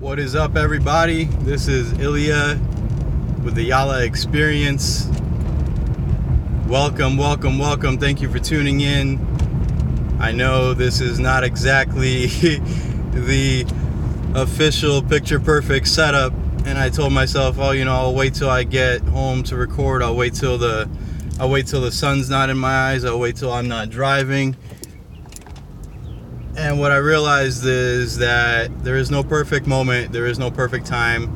What is up, everybody? This is Ilya with the Yalaexperience. Welcome. Thank you for tuning in. I know this is not exactly the official picture perfect setup, and I told myself, I'll wait till I get home to record. I'll wait till the sun's not in my eyes. I'll wait till I'm not driving. And what I realized is that there is no perfect moment. There is no perfect time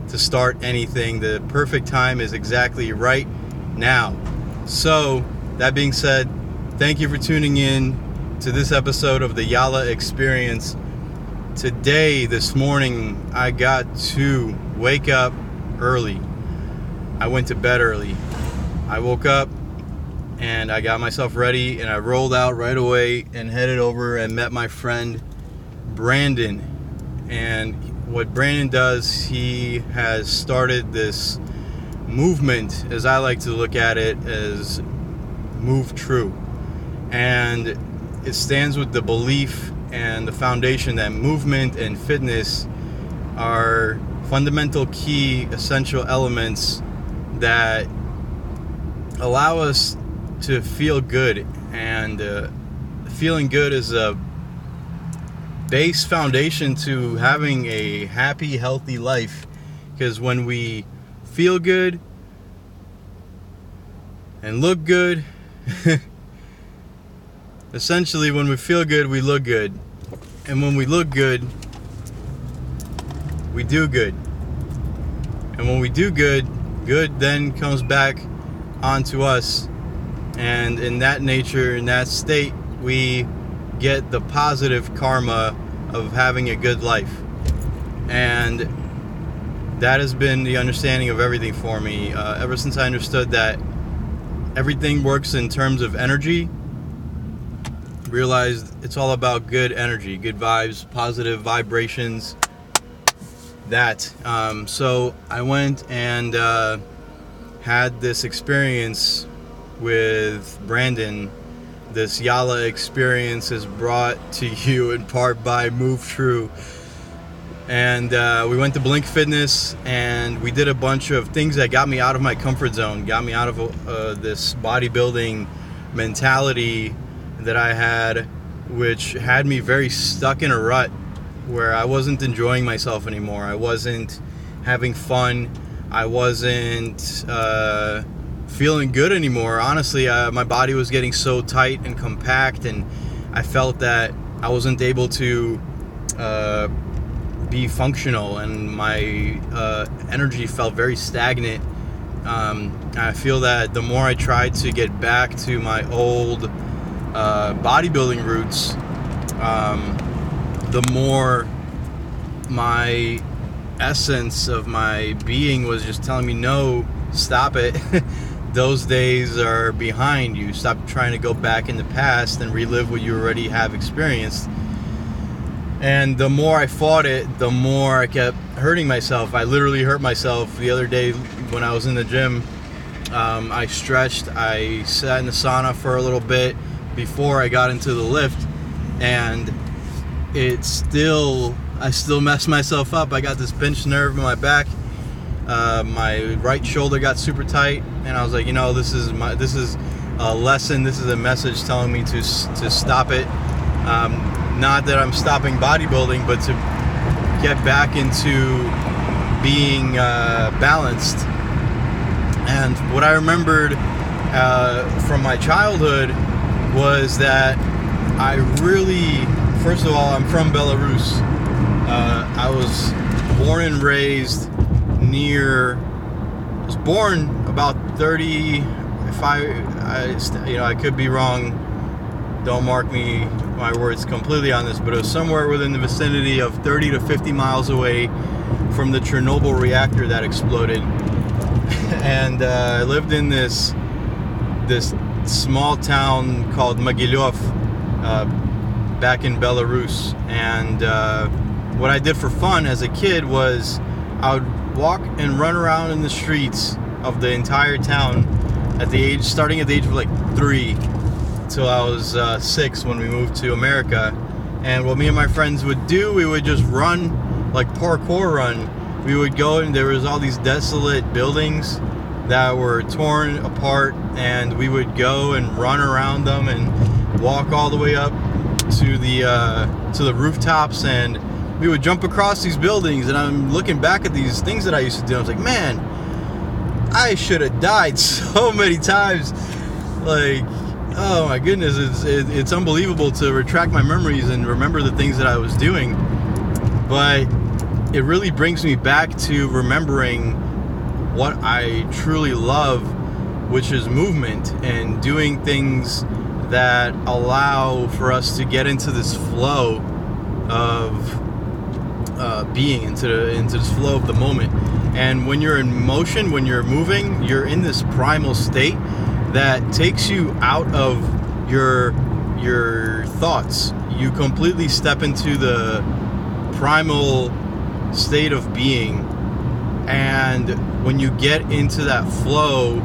to start anything. The perfect time is exactly right now. So, that being said, thank you for tuning in to this episode of the Yalaexperience. Today, this morning, I got to wake up early. I went to bed early. I woke up and I got myself ready and I rolled out right away and headed over and met my friend Brandon. And what Brandon does, he has started this movement, as I like to look at it, as Move True. And it stands with the belief and the foundation that movement and fitness are fundamental, key, essential elements that allow us to feel good, and feeling good is a base foundation to having a happy, healthy life. Because when we feel good and look good, essentially when we feel good, we look good, and when we look good, we do good, and when we do good then comes back onto us. And in that nature, in that state, we get the positive karma of having a good life. And that has been the understanding of everything for me. Ever since I understood that everything works in terms of energy, realized it's all about good energy, good vibes, positive vibrations. So I went and had this experience with Brandon. This Yala experience is brought to you in part by Move True. And we went to Blink Fitness and we did a bunch of things that got me out of my comfort zone, got me out of this bodybuilding mentality that I had, which had me very stuck in a rut where I wasn't enjoying myself anymore. I wasn't having fun. I wasn't feeling good anymore. Honestly, my body was getting so tight and compact, and I felt that I wasn't able to be functional, and my energy felt very stagnant. I feel that the more I tried to get back to my old bodybuilding roots, the more my essence of my being was just telling me, no, stop it. Those days are behind you. Stop trying to go back in the past and relive what you already have experienced. And the more I fought it, the more I kept hurting myself. I literally hurt myself the other day when I was in the gym. I stretched. I sat in the sauna for a little bit before I got into the lift, and I still messed myself up. I got this pinched nerve in my back. My right shoulder got super tight, and I was like, this is a lesson. This is a message telling me to stop it. Not that I'm stopping bodybuilding, but to get back into being balanced. And what I remembered from my childhood was that I really, first of all, I'm from Belarus. I was born and raised I was born about 30, I could be wrong, don't mark my words completely on this, but it was somewhere within the vicinity of 30 to 50 miles away from the Chernobyl reactor that exploded. And I lived in this small town called Mogilov back in Belarus. And what I did for fun as a kid was I would walk and run around in the streets of the entire town starting at the age of like 3 till I was 6 when we moved to America. And what me and my friends would do, we would just run like parkour run. We would go and there was all these desolate buildings that were torn apart, and we would go and run around them and walk all the way up to the rooftops, and we would jump across these buildings. And I'm looking back at these things that I used to do. I was like, man, I should have died so many times. Like, oh my goodness, it's unbelievable to retract my memories and remember the things that I was doing. But it really brings me back to remembering what I truly love, which is movement and doing things that allow for us to get into this flow of being, into this flow of the moment. And when you're in motion, when you're moving, you're in this primal state that takes you out of your thoughts. You completely step into the primal state of being, and when you get into that flow,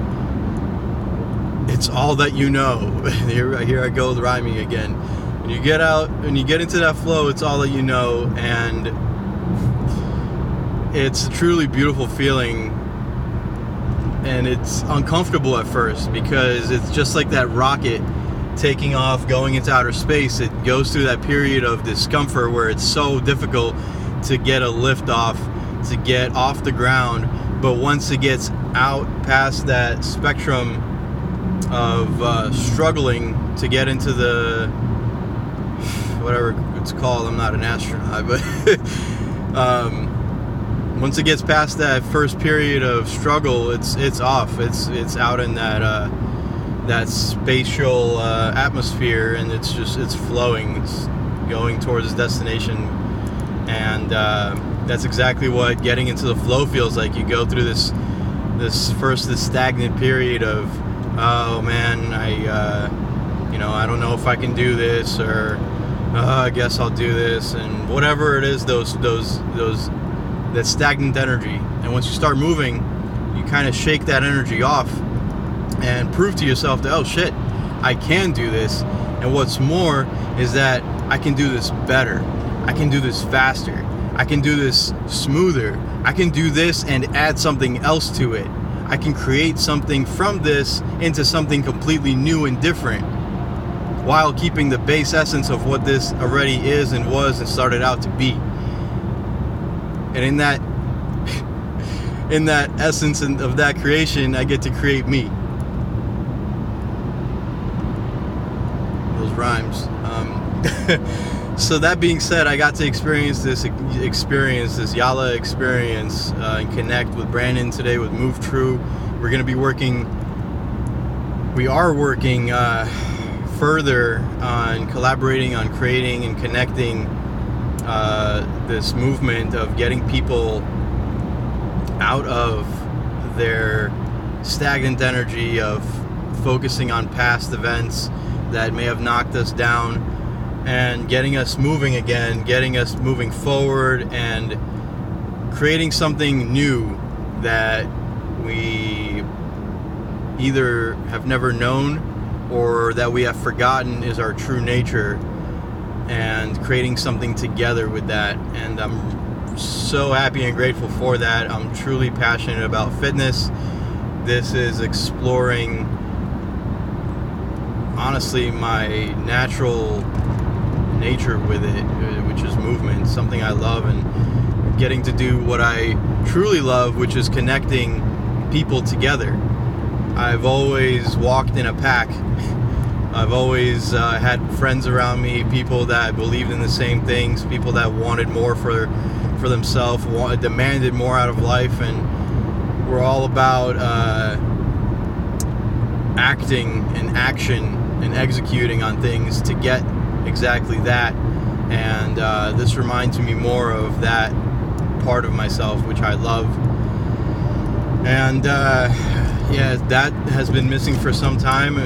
it's all that you know. Here I go rhyming again. When you get into that flow, it's all that you know, and it's a truly beautiful feeling. And it's uncomfortable at first because it's just like that rocket taking off, going into outer space. It goes through that period of discomfort where it's so difficult to get a lift off, to get off the ground. But once it gets out past that spectrum of struggling to get into the, whatever it's called, I'm not an astronaut, but once it gets past that first period of struggle, it's off. It's out in that spatial atmosphere, and it's flowing. It's going towards its destination, and that's exactly what getting into the flow feels like. You go through this stagnant period of, oh man, I don't know if I can do this, or I guess I'll do this, and whatever it is, that stagnant energy. And once you start moving, you kind of shake that energy off and prove to yourself that, oh shit, I can do this. And what's more is that I can do this better. I can do this faster. I can do this smoother. I can do this and add something else to it. I can create something from this into something completely new and different, while keeping the base essence of what this already is and was and started out to be. And in that essence of that creation, I get to create me. Those rhymes. So that being said, I got to experience this Yala experience and connect with Brandon today with Move True. We are working further on collaborating on creating and connecting this movement of getting people out of their stagnant energy of focusing on past events that may have knocked us down, and getting us moving again, getting us moving forward, and creating something new that we either have never known or that we have forgotten is our true nature, and creating something together with that. And I'm so happy and grateful for that. I'm truly passionate about fitness. This is exploring, honestly, my natural nature with it, which is movement, something I love, and getting to do what I truly love, which is connecting people together. I've always walked in a pack. I've always had friends around me, people that believed in the same things, people that wanted more for themselves, demanded more out of life, and we're all about acting and action and executing on things to get exactly that. And this reminds me more of that part of myself, which I love. And that has been missing for some time.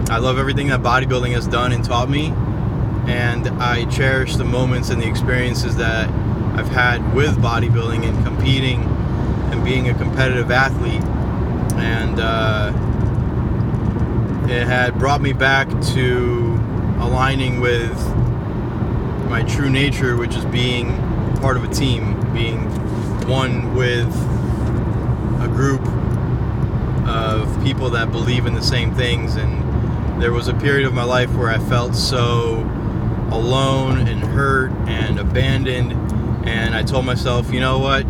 I love everything that bodybuilding has done and taught me, and I cherish the moments and the experiences that I've had with bodybuilding and competing and being a competitive athlete. And it had brought me back to aligning with my true nature, which is being part of a team, being one with a group of people that believe in the same things. And there was a period of my life where I felt so alone and hurt and abandoned, and I told myself, you know what,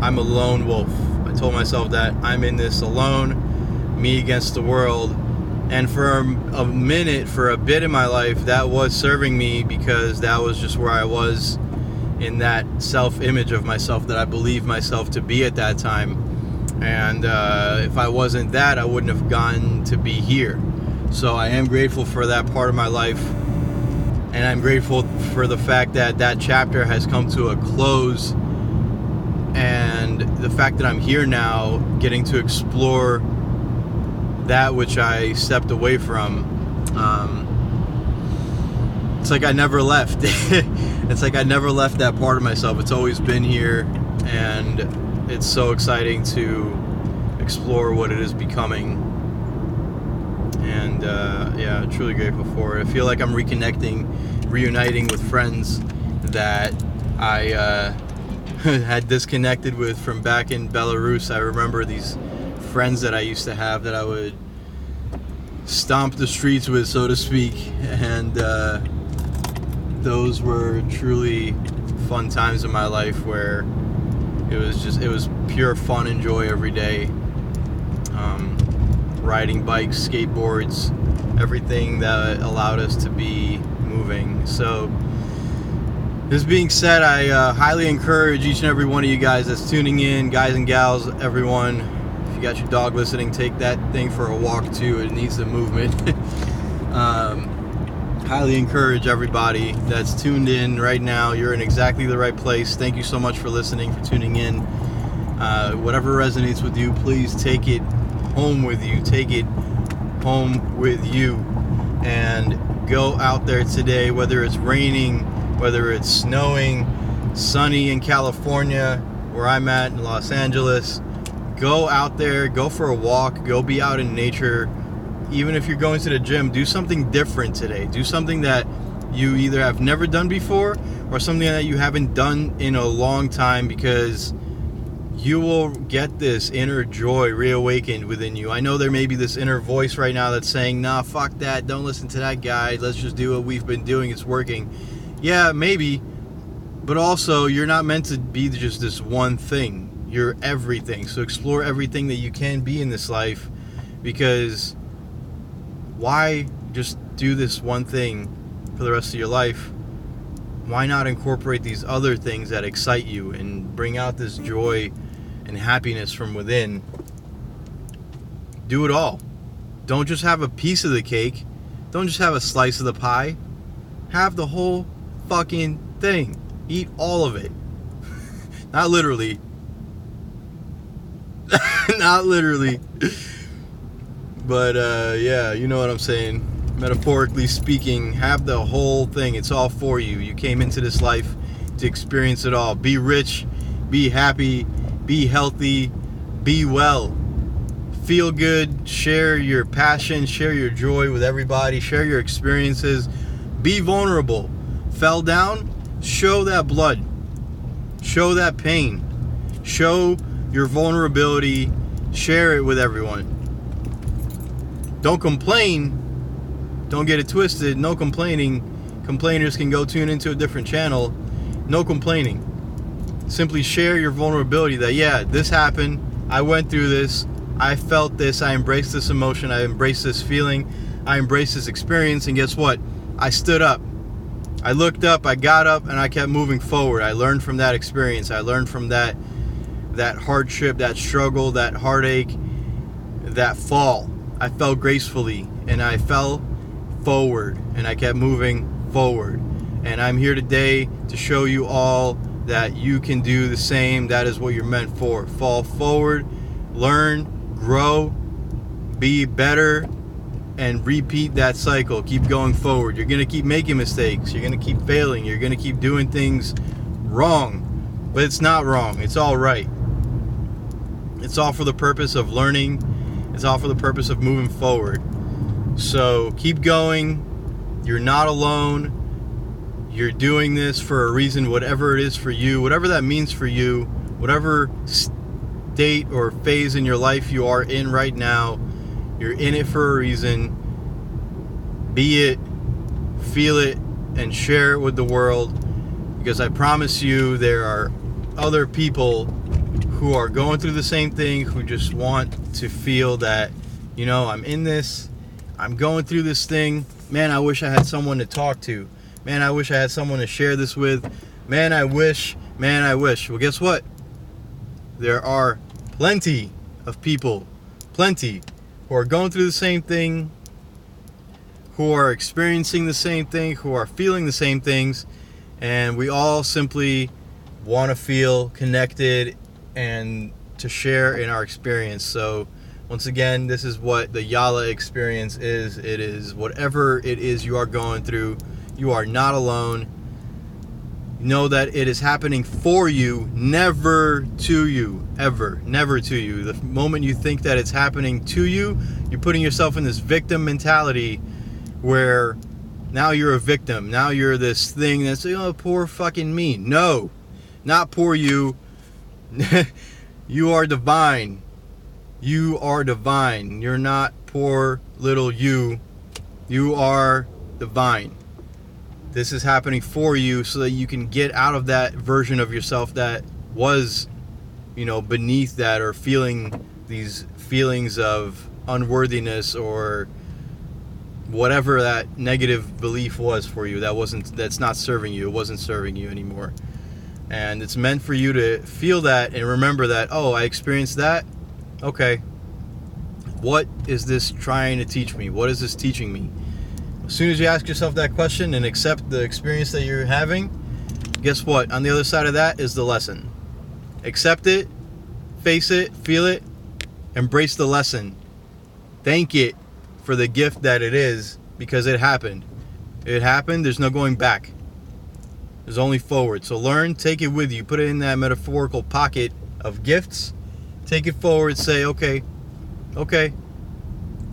I'm a lone wolf. I told myself that I'm in this alone, me against the world. And for a minute, for a bit in my life, that was serving me, because that was just where I was in that self-image of myself that I believed myself to be at that time. And if I wasn't that, I wouldn't have gotten to be here. So I am grateful for that part of my life, and I'm grateful for the fact that that chapter has come to a close, and the fact that I'm here now, getting to explore that which I stepped away from. It's like I never left. It's like I never left that part of myself. It's always been here, and it's so exciting to explore what it is becoming. And yeah, truly grateful for it. I feel like I'm reuniting with friends that I had disconnected with from back in Belarus. I remember these friends that I used to have that I would stomp the streets with, so to speak, and those were truly fun times in my life where it was pure fun and joy every day. Riding bikes, skateboards, everything that allowed us to be moving. So this being said, I highly encourage each and every one of you guys that's tuning in, guys and gals, everyone. If you got your dog listening, take that thing for a walk too. It needs the movement. Highly encourage everybody that's tuned in right now. You're in exactly the right place. Thank you so much for listening, for tuning in. Whatever resonates with you, please take it home with you. Take it home with you, and go out there today, whether it's raining, whether it's snowing, sunny in California, where I'm at in Los Angeles. Go out there, go for a walk, go be out in nature. Even if you're going to the gym, do something different today. Do something that you either have never done before or something that you haven't done in a long time, because you will get this inner joy reawakened within you. I know there may be this inner voice right now that's saying, nah, fuck that, don't listen to that guy, let's just do what we've been doing, it's working. Yeah, maybe, but also you're not meant to be just this one thing. You're everything. So explore everything that you can be in this life, because why just do this one thing for the rest of your life? Why not incorporate these other things that excite you and bring out this joy and happiness from within? Do it all. Don't just have a piece of the cake. Don't just have a slice of the pie. Have the whole fucking thing. Eat all of it. Not literally. Not literally. But yeah, you know what I'm saying. Metaphorically speaking, have the whole thing. It's all for you. You came into this life to experience it all. Be rich, be happy, be healthy, be well. Feel good, share your passion, share your joy with everybody, share your experiences. Be vulnerable. Fell down, show that blood. Show that pain. Show your vulnerability, share it with everyone. Don't complain. Don't get it twisted. No complaining. Complainers can go tune into a different channel. No complaining. Simply share your vulnerability that, yeah, this happened. I went through this. I felt this. I embraced this emotion. I embraced this feeling. I embraced this experience. And guess what? I stood up. I looked up. I got up, and I kept moving forward. I learned from that experience. I learned from that hardship, that struggle, that heartache, that fall. I fell gracefully, and I fell forward, and I kept moving forward. And I'm here today to show you all that you can do the same. That is what you're meant for. Fall forward, learn, grow, be better, and repeat that cycle. Keep going forward. You're going to keep making mistakes. You're going to keep failing. You're going to keep doing things wrong. But it's not wrong. It's all right. It's all for the purpose of learning. It's all for the purpose of moving forward. So keep going. You're not alone. You're doing this for a reason, whatever it is for you, whatever that means for you, whatever state or phase in your life you are in right now, you're in it for a reason. Be it, feel it, and share it with the world, because I promise you there are other people who are going through the same thing, who just want to feel that, I'm in this, I'm going through this thing. Man, I wish I had someone to talk to. Man, I wish I had someone to share this with. Man, I wish. Well, guess what? There are plenty of people, who are going through the same thing, who are experiencing the same thing, who are feeling the same things, and we all simply want to feel connected and to share in our experience. So once again, this is what the Yala experience is. It is whatever it is you are going through, you are not alone. Know that it is happening for you, never to you, ever, never to you. The moment you think that it's happening to you, you're putting yourself in this victim mentality where now you're a victim. Now you're this thing that's, poor fucking me. No, not poor you. You are divine. You are divine. You're not poor little you. You are divine. This is happening for you so that you can get out of that version of yourself that was, beneath that, or feeling these feelings of unworthiness or whatever that negative belief was for you. That's not serving you. It wasn't serving you anymore. And it's meant for you to feel that and remember that, I experienced that. Okay. What is this trying to teach me? What is this teaching me? As soon as you ask yourself that question and accept the experience that you're having, guess what? On the other side of that is the lesson. Accept it, face it, feel it, embrace the lesson. Thank it for the gift that it is, because it happened. It happened. There's no going back. There's only forward. So learn, take it with you. Put it in that metaphorical pocket of gifts. Take it forward. Say, okay.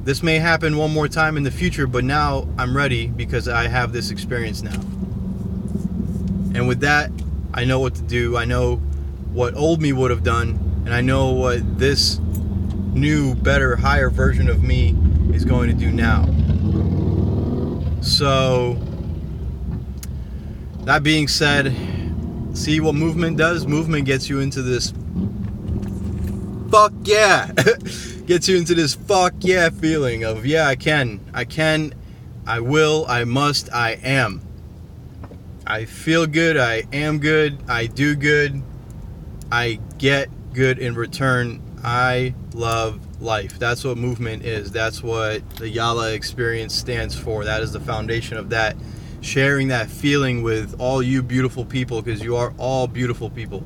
This may happen one more time in the future, but now I'm ready because I have this experience now. And with that, I know what to do. I know what old me would have done, and I know what this new, better, higher version of me is going to do now. So, that being said, see what movement does? Movement gets you into this fuck yeah. Gets you into this fuck yeah feeling of, I can, I will, I must, I am. I feel good, I am good, I do good, I get good in return. I love life. That's what movement is. That's what the Yala experience stands for. That is the foundation of that. Sharing that feeling with all you beautiful people, because you are all beautiful people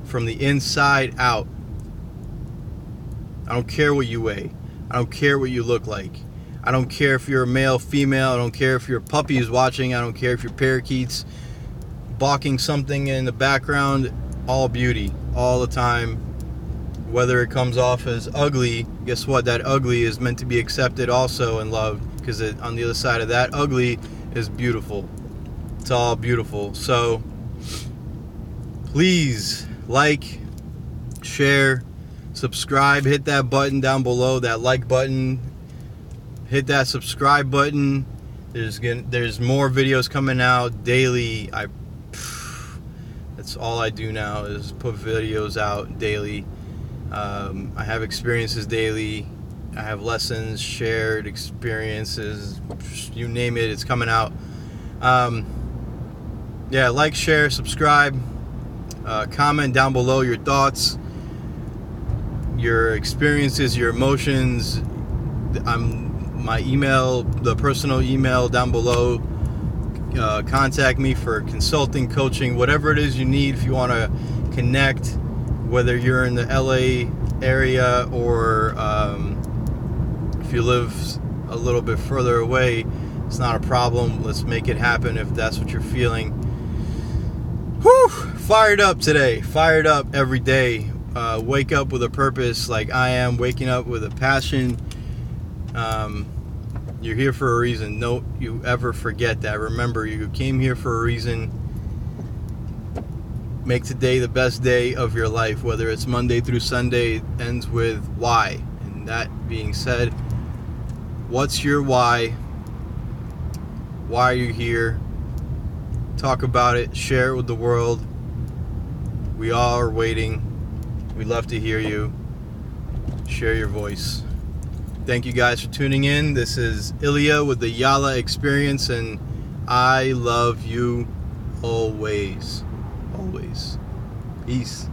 from the inside out. I don't care what you weigh. I don't care what you look like. I don't care if you're a male, female. I don't care if your puppy is watching. I don't care if your parakeet's balking something in the background. All beauty, all the time. Whether it comes off as ugly, guess what? That ugly is meant to be accepted also and loved, because on the other side of that ugly is beautiful. It's all beautiful. So please like, share, subscribe, hit that button down below, that like button, hit that subscribe button. There's more videos coming out daily. That's all I do now, is put videos out daily. I have experiences daily. I have lessons, shared experiences, you name it, it's coming out. Like, share, subscribe, comment down below your thoughts, your experiences, your emotions. My email, the personal email down below. Contact me for consulting, coaching, whatever it is you need. If you want to connect, whether you're in the LA area or if you live a little bit further away, it's not a problem. Let's make it happen if that's what you're feeling. Whew! Fired up today. Fired up every day. Wake up with a purpose, like I am waking up with a passion. You're here for a reason. Don't you ever forget that. Remember, you came here for a reason. Make today the best day of your life, whether it's Monday through Sunday. It ends with why. And that being said, what's your why? Why are you here? Talk about it. Share it with the world. We all are waiting. We'd love to hear you. Share your voice. Thank you guys for tuning in. This is Ilya with the Yala Experience, and I love you always. Always. Peace.